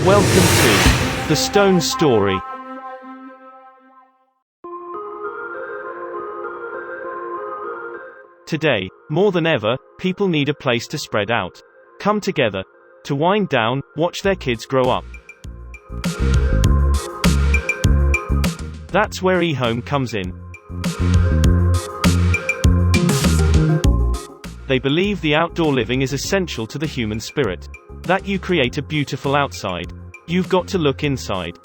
Welcome to The Stone Story. Today, more than ever, people need a place to spread out, come together, to wind down, watch their kids grow up. That's where eHome comes in. They believe the outdoor living is essential to the human spirit. That you create a beautiful outside, you've got to look inside.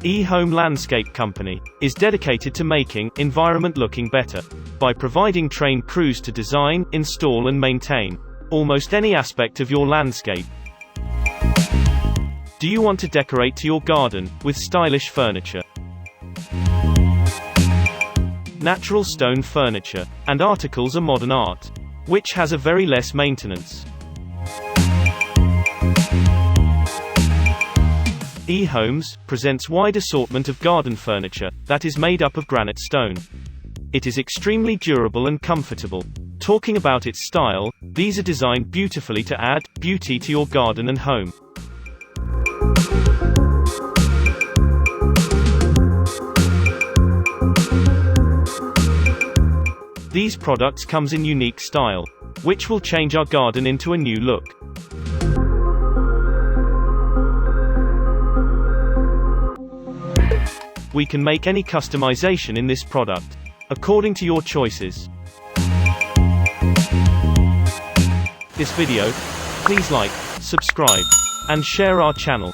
eHome Landscape Company is dedicated to making environment looking better by providing trained crews to design, install and maintain almost any aspect of your landscape. Do you want to decorate to your garden with stylish furniture? Natural stone furniture and articles are modern art, which has a very less maintenance. eHomes presents wide assortment of garden furniture that is made up of granite stone. It is extremely durable and comfortable. Talking about its style, these are designed beautifully to add beauty to your garden and home. These products comes in unique style, which will change our garden into a new look. We can make any customization in this product, according to your choices. This video, please like, subscribe, and share our channel.